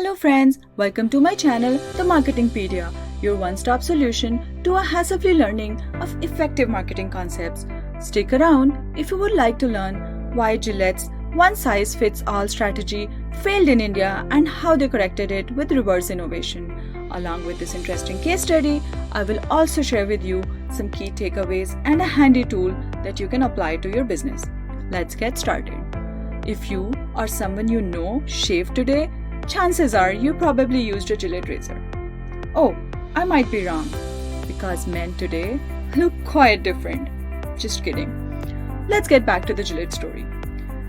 Hello friends, welcome to my channel, The Marketingpedia, your one-stop solution to a hassle-free learning of effective marketing concepts. Stick around if you would like to learn why Gillette's one-size-fits-all strategy failed in India and how they corrected it with reverse innovation. Along with this interesting case study, I will also share with you some key takeaways and a handy tool that you can apply to your business. Let's get started. If you or someone you know shaved today, chances are you probably used a Gillette razor. Oh, I might be wrong, because men today look quite different. Just kidding. Let's get back to the Gillette story.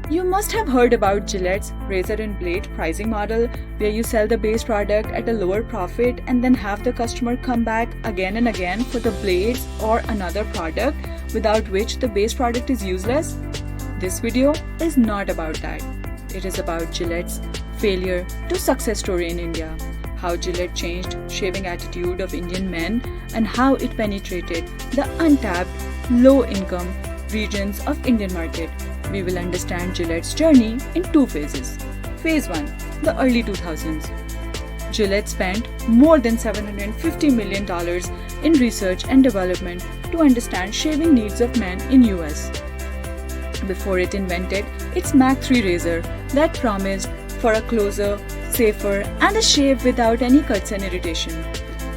You must have heard about Gillette's razor and blade pricing model, where you sell the base product at a lower profit and then have the customer come back again and again for the blades or another product without which the base product is useless. This video is not about that. It is about Gillette's failure to success story in India, how Gillette changed shaving attitude of Indian men and how it penetrated the untapped, low-income regions of Indian market. We will understand Gillette's journey in two phases. Phase 1, the early 2000s. Gillette spent more than $750 million in research and development to understand shaving needs of men in US. Before it invented its Mach 3 razor that promised for a closer, safer, and a shave without any cuts and irritation.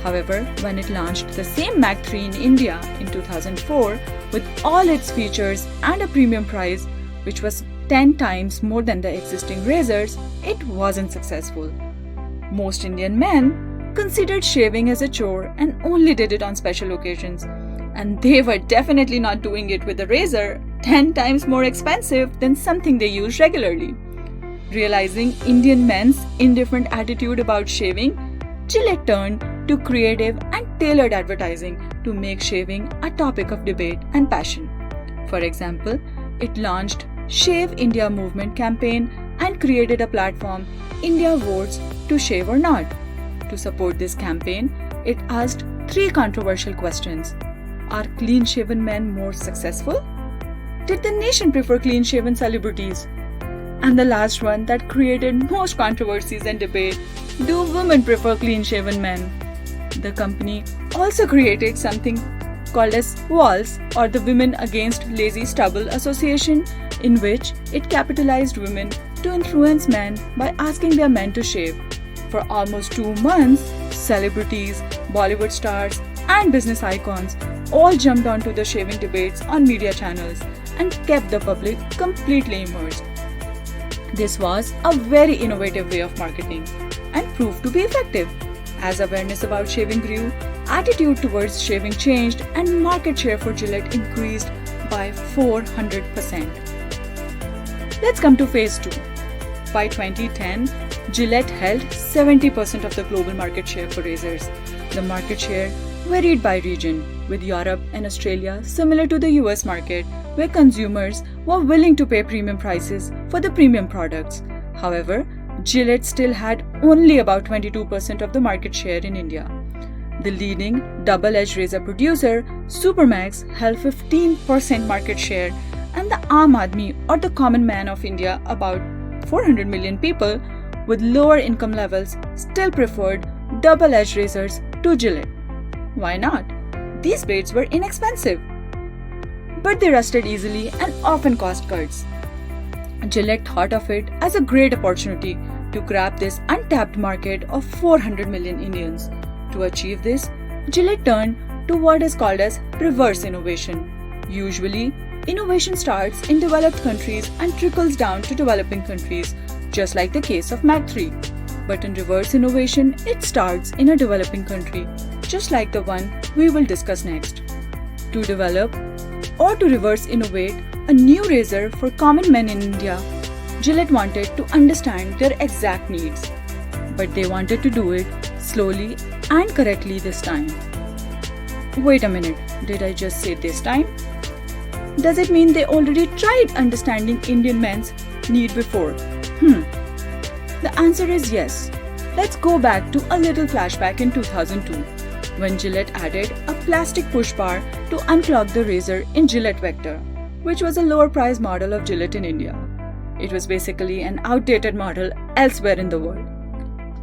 However, when it launched the same Mach 3 in India in 2004 with all its features and a premium price, which was 10 times more than the existing razors, it wasn't successful. Most Indian men considered shaving as a chore and only did it on special occasions. And they were definitely not doing it with a razor 10 times more expensive than something they use regularly. Realizing Indian men's indifferent attitude about shaving, Gillette turned to creative and tailored advertising to make shaving a topic of debate and passion. For example, it launched Shave India Movement campaign and created a platform, India Votes to Shave or Not. To support this campaign, it asked 3 controversial questions. Are clean-shaven men more successful? Did the nation prefer clean-shaven celebrities? And the last one that created most controversies and debate, do women prefer clean-shaven men? The company also created something called as WALS, or the Women Against Lazy Stubble Association, in which it capitalized women to influence men by asking their men to shave. For almost 2 months, celebrities, Bollywood stars, and business icons all jumped onto the shaving debates on media channels and kept the public completely immersed. This was a very innovative way of marketing and proved to be effective. As awareness about shaving grew, attitude towards shaving changed and market share for Gillette increased by 400%. Let's come to phase 2. By 2010, Gillette held 70% of the global market share for razors. The market share varied by region, with Europe and Australia similar to the US market, where consumers were willing to pay premium prices for the premium products. However, Gillette still had only about 22% of the market share in India. The leading double-edged razor producer, Supermax, held 15% market share, and the Aam Aadmi, or the common man of India, about 400 million people with lower income levels, still preferred double-edged razors to Gillette. Why not? These blades were inexpensive, but they rusted easily and often caused cuts. Gillette thought of it as a great opportunity to grab this untapped market of 400 million Indians. To achieve this, Gillette turned to what is called as reverse innovation. Usually, innovation starts in developed countries and trickles down to developing countries, just like the case of Mach 3. But in reverse innovation, it starts in a developing country, just like the one we will discuss next. To develop or to reverse innovate a new razor for common men in India, Gillette wanted to understand their exact needs. But they wanted to do it slowly and correctly this time. Wait a minute, did I just say this time? Does it mean they already tried understanding Indian men's need before? The answer is yes. Let's go back to a little flashback in 2002, when Gillette added a plastic push bar to unclog the razor in Gillette Vector, which was a lower price model of Gillette in India. It was basically an outdated model elsewhere in the world.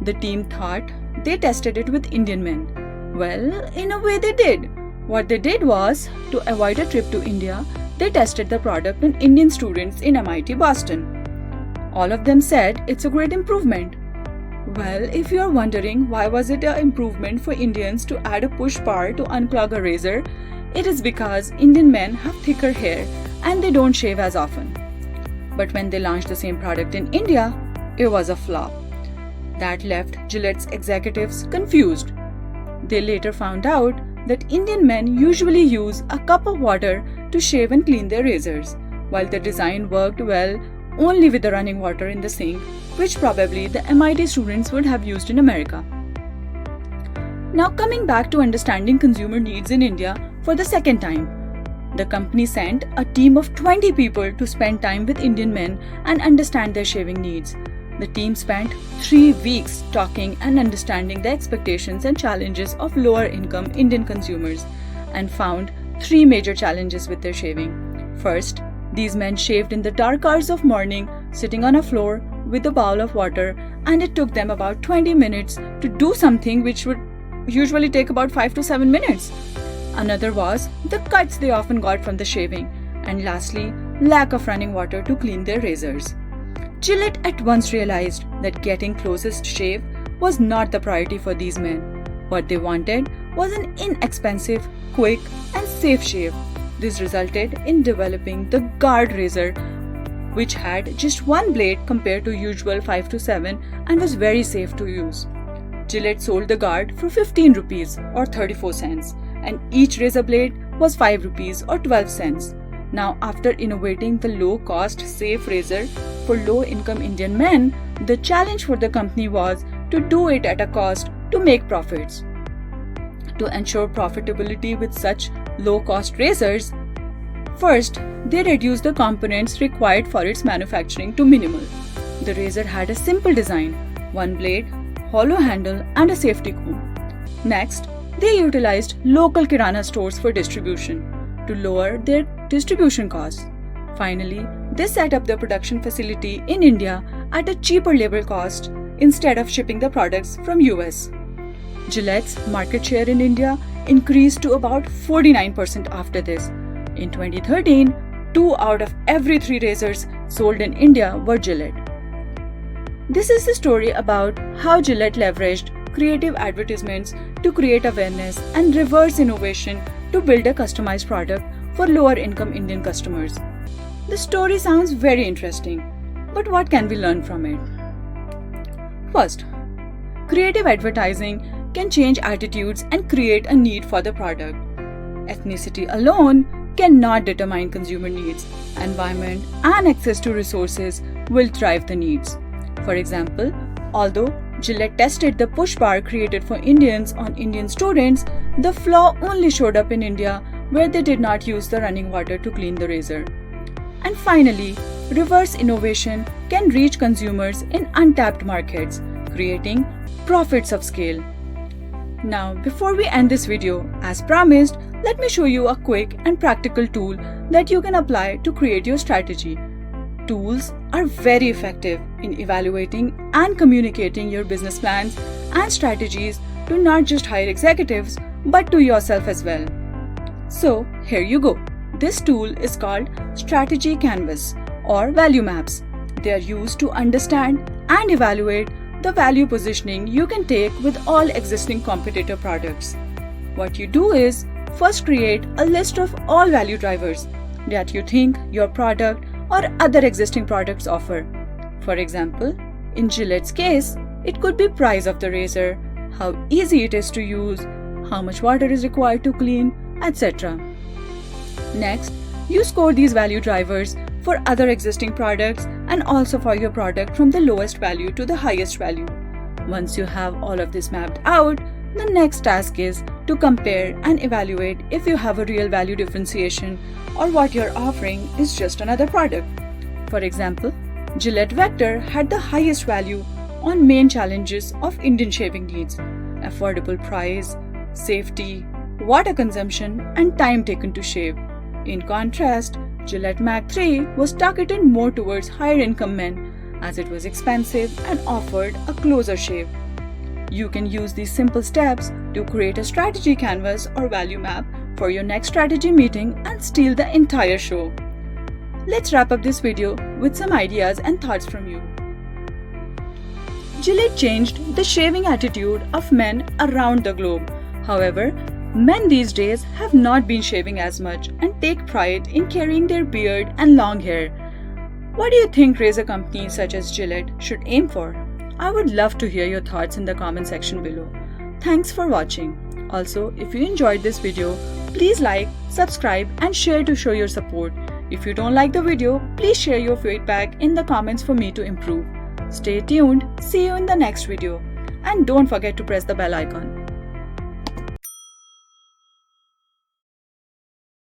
The team thought they tested it with Indian men. Well, in a way they did. What they did was, to avoid a trip to India, they tested the product on Indian students in MIT Boston. All of them said it's a great improvement. Well, if you are wondering why was it an improvement for Indians to add a push bar to unclog a razor, it is because Indian men have thicker hair and they don't shave as often. But when they launched the same product in India, it was a flop. That left Gillette's executives confused. They later found out that Indian men usually use a cup of water to shave and clean their razors, while the design worked well only with the running water in the sink, which probably the MIT students would have used in America. Now coming back to understanding consumer needs in India for the second time, the company sent a team of 20 people to spend time with Indian men and understand their shaving needs. The team spent 3 weeks talking and understanding the expectations and challenges of lower income Indian consumers and found 3 major challenges with their shaving. First, these men shaved in the dark hours of morning, sitting on a floor with a bowl of water, and it took them about 20 minutes to do something which would usually take about 5 to 7 minutes. Another was the cuts they often got from the shaving, and lastly, lack of running water to clean their razors. Gillette at once realized that getting closest shave was not the priority for these men. What they wanted was an inexpensive, quick, and safe shave. This resulted in developing the Guard razor, which had just 1 blade compared to usual 5 to 7 and was very safe to use. Gillette sold the Guard for 15 rupees or 34 cents, and each razor blade was 5 rupees or 12 cents. Now, after innovating the low-cost, safe razor for low-income Indian men, the challenge for the company was to do it at a cost to make profits. To ensure profitability with such low-cost razors, first, they reduced the components required for its manufacturing to minimal. The razor had a simple design, 1 blade, hollow handle, and a safety comb. Next, they utilized local kirana stores for distribution to lower their distribution costs. Finally, they set up the production facility in India at a cheaper labor cost instead of shipping the products from US. Gillette's market share in India increased to about 49% after this. In 2013, 2 out of every 3 razors sold in India were Gillette. This is the story about how Gillette leveraged creative advertisements to create awareness and reverse innovation to build a customized product for lower income Indian customers. The story sounds very interesting, but what can we learn from it? First, creative advertising can change attitudes and create a need for the product. Ethnicity alone cannot determine consumer needs. Environment and access to resources will drive the needs. For example, although Gillette tested the push bar created for Indians on Indian students, the flaw only showed up in India where they did not use the running water to clean the razor. And finally, reverse innovation can reach consumers in untapped markets, creating profits of scale. Now, before we end this video, as promised, let me show you a quick and practical tool that you can apply to create your strategy. Tools are very effective in evaluating and communicating your business plans and strategies to not just higher executives, but to yourself as well. So, here you go. This tool is called Strategy Canvas or Value Maps. They are used to understand and evaluate the value positioning you can take with all existing competitor products. What you do is first create a list of all value drivers that you think your product or other existing products offer. For example, in Gillette's case, it could be price of the razor, how easy it is to use, how much water is required to clean, etc. Next, you score these value drivers for other existing products and also for your product from the lowest value to the highest value. Once you have all of this mapped out, the next task is to compare and evaluate if you have a real value differentiation or what you're offering is just another product. For example, Gillette Vector had the highest value on main challenges of Indian shaving needs: affordable price, safety, water consumption, and time taken to shave. In contrast, Gillette Mac 3 was targeted more towards higher income men as it was expensive and offered a closer shave, You can use these simple steps to create a strategy canvas or value map for your next strategy meeting and steal the entire show. Let's wrap up this video with some ideas and thoughts from you. Gillette changed the shaving attitude of men around the globe. However, men these days have not been shaving as much and take pride in carrying their beard and long hair. What do you think razor companies such as Gillette should aim for? I would love to hear your thoughts in the comment section below. Thanks for watching. Also, if you enjoyed this video, please like, subscribe and share to show your support. If you don't like the video, please share your feedback in the comments for me to improve. Stay tuned, see you in the next video. And don't forget to press the bell icon.